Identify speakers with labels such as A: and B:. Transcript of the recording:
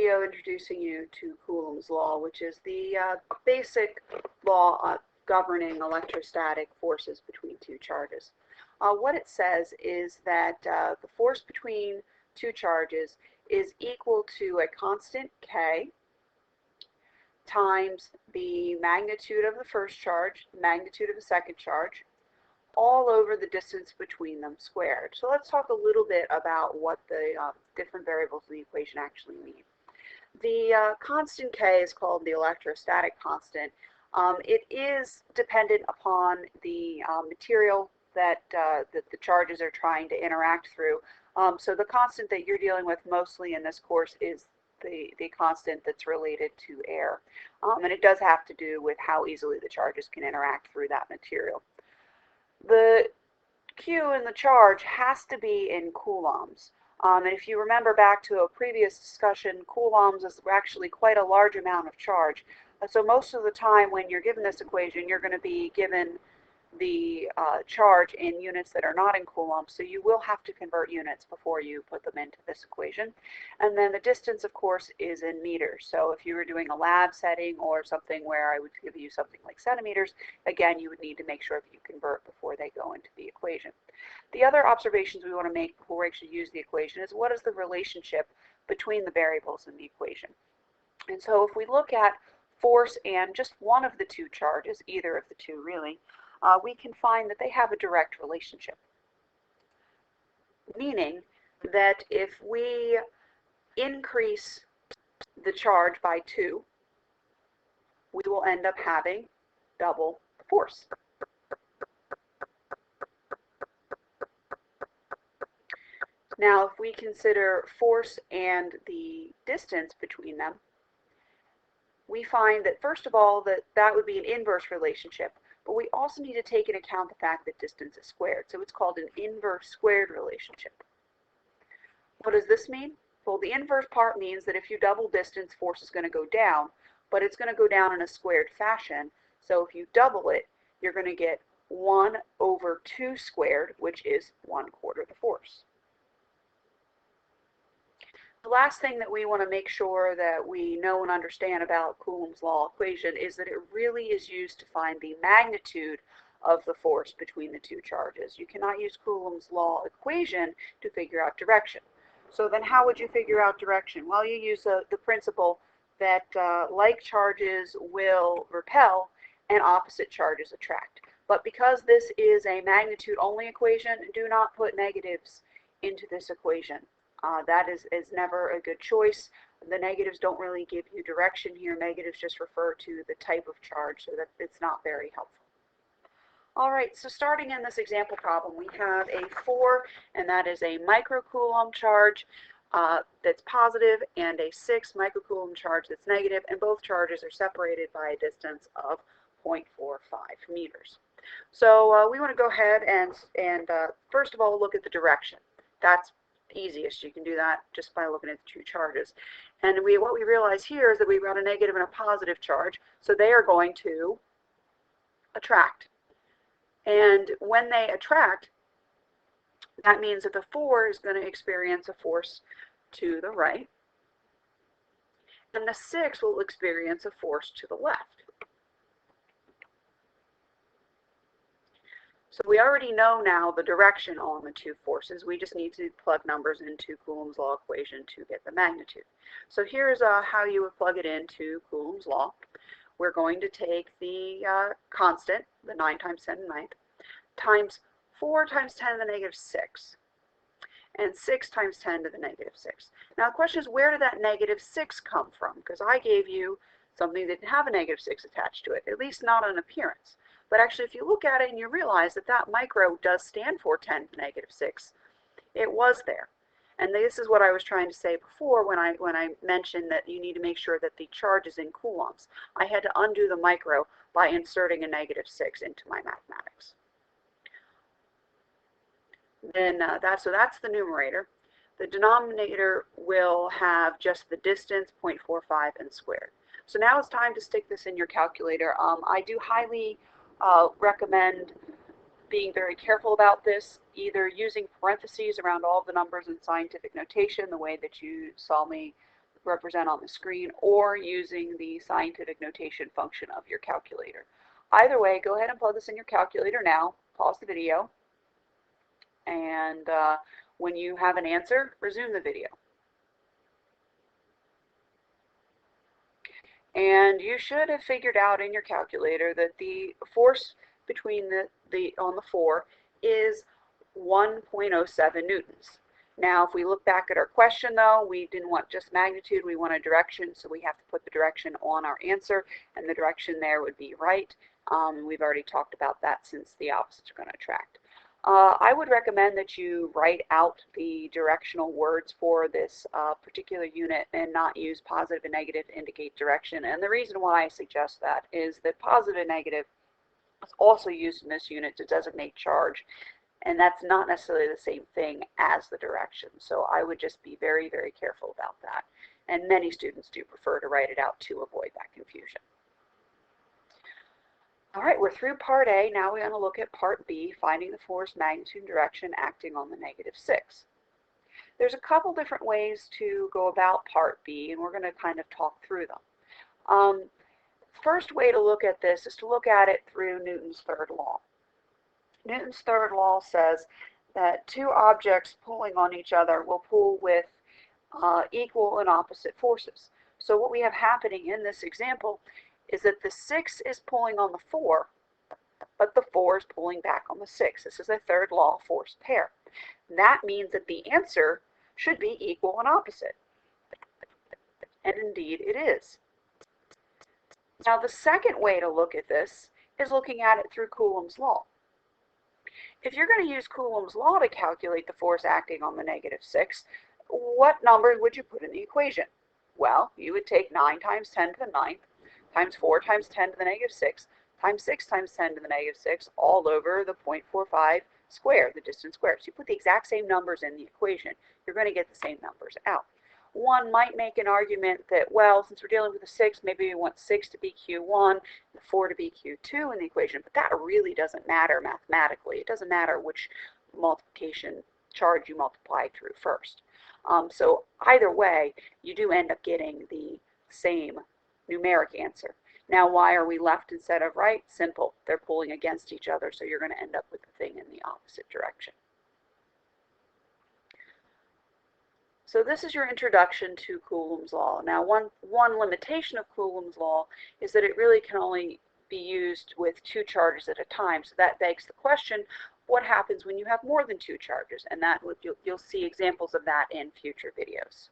A: video introducing you to Coulombs Law, which is the basic law governing electrostatic forces between two charges. What it says is that the force between two charges is equal to a constant K times the magnitude of the first charge, magnitude of the second charge, all over the distance between them squared. So let's talk a little bit about what the different variables in the equation actually mean. The constant K is called the electrostatic constant. It is dependent upon the material that the charges are trying to interact through. So the constant that you're dealing with mostly in this course is the constant that's related to air. And it does have to do with how easily the charges can interact through that material. The Q in the charge has to be in coulombs. And if you remember back to a previous discussion, coulombs is actually quite a large amount of charge. So most of the time when you're given this equation, you're going to be given the charge in units that are not in coulombs, so you will have to convert units before you put them into this equation. And then the distance, of course, is in meters. So if you were doing a lab setting or something where I would give you something like centimeters, again, you would need to make sure that you convert before they go into the equation. The other observations we want to make before we actually use the equation is what is the relationship between the variables in the equation. And so if we look at force and just one of the two charges, either of the two really, we can find that they have a direct relationship. Meaning that if we increase the charge by 2, we will end up having double the force. Now, if we consider force and the distance between them, we find that, first of all, that would be an inverse relationship. But we also need to take into account the fact that distance is squared. So it's called an inverse squared relationship. What does this mean? Well, the inverse part means that if you double distance, force is going to go down, but it's going to go down in a squared fashion. So if you double it, you're going to get 1 over 2 squared, which is 1/4 the force. The last thing that we want to make sure that we know and understand about Coulombs Law equation is that it really is used to find the magnitude of the force between the two charges. You cannot use Coulombs Law equation to figure out direction. So then how would you figure out direction? Well, you use the principle that like charges will repel and opposite charges attract. But because this is a magnitude only equation, do not put negatives into this equation. That is never a good choice. The negatives don't really give you direction here. Negatives just refer to the type of charge, so that it's not very helpful. All right, so starting in this example problem, we have a 4, and that is a microcoulomb charge that's positive, and a 6 microcoulomb charge that's negative, and both charges are separated by a distance of 0.45 meters. So we want to go ahead and first of all look at the direction. That's easiest. You can do that just by looking at the two charges. And what we realize here is that we've got a negative and a positive charge, so they are going to attract. And when they attract, that means that the 4 is going to experience a force to the right, and the 6 will experience a force to the left. So we already know now the direction on the two forces. We just need to plug numbers into Coulombs Law equation to get the magnitude. So here's how you would plug it into Coulombs Law. We're going to take the constant, the 9 times 10 to the 9th, times 4 times 10 to the negative 6, and 6 times 10 to the negative 6. Now the question is, where did that negative 6 come from? Because I gave you something that didn't have a negative 6 attached to it, at least not on appearance. But actually, if you look at it and you realize that that micro does stand for 10 to the negative 6, it was there. And this is what I was trying to say before when I mentioned that you need to make sure that the charge is in coulombs. I had to undo the micro by inserting a negative 6 into my mathematics. Then so that's the numerator. The denominator will have just the distance, 0.45, and squared. So now it's time to stick this in your calculator. I do highly recommend being very careful about this, either using parentheses around all of the numbers in scientific notation, the way that you saw me represent on the screen or using the scientific notation function of your calculator. Either way, go ahead and plug this in your calculator now, pause the video, and when you have an answer, resume the video. And you should have figured out in your calculator that the force between on the 4 is 1.07 newtons. Now, if we look back at our question, though, we didn't want just magnitude, we want a direction, so we have to put the direction on our answer, and the direction there would be right. We've already talked about that since the opposites are going to attract. I would recommend that you write out the directional words for this particular unit and not use positive and negative to indicate direction. And the reason why I suggest that is that positive and negative is also used in this unit to designate charge, and that's not necessarily the same thing as the direction. So I would just be very, very careful about that. And many students do prefer to write it out to avoid that confusion. All right, we're through part A. Now we're going to look at part B, finding the force, magnitude, and direction acting on the -6. There's a couple different ways to go about part B, and we're going to kind of talk through them. First way to look at this is to look at it through Newton's third law. Newton's third law says that two objects pulling on each other will pull with equal and opposite forces. So what we have happening in this example is that the 6 is pulling on the 4, but the 4 is pulling back on the 6. This is a third law force pair. That means that the answer should be equal and opposite. And indeed it is. Now the second way to look at this is looking at it through Coulombs Law. If you're going to use Coulombs Law to calculate the force acting on the -6, what number would you put in the equation? Well, you would take 9 times 10 to the 9th times 4 times 10 to the -6 times 6 times 10 to the -6 all over the 0.45 squared, the distance squared. So you put the exact same numbers in the equation. You're going to get the same numbers out. One might make an argument that, well, since we're dealing with a 6, maybe we want 6 to be Q1 and the 4 to be Q2 in the equation, but that really doesn't matter mathematically. It doesn't matter which multiplication charge you multiply through first. So either way, you do end up getting the same numeric answer. Now, why are we left instead of right? Simple. They're pulling against each other, so you're going to end up with the thing in the opposite direction. So this is your introduction to Coulomb's Law. Now, one limitation of Coulomb's Law is that it really can only be used with 2 charges at a time. So that begs the question, what happens when you have more than 2 charges? And that you'll see examples of that in future videos.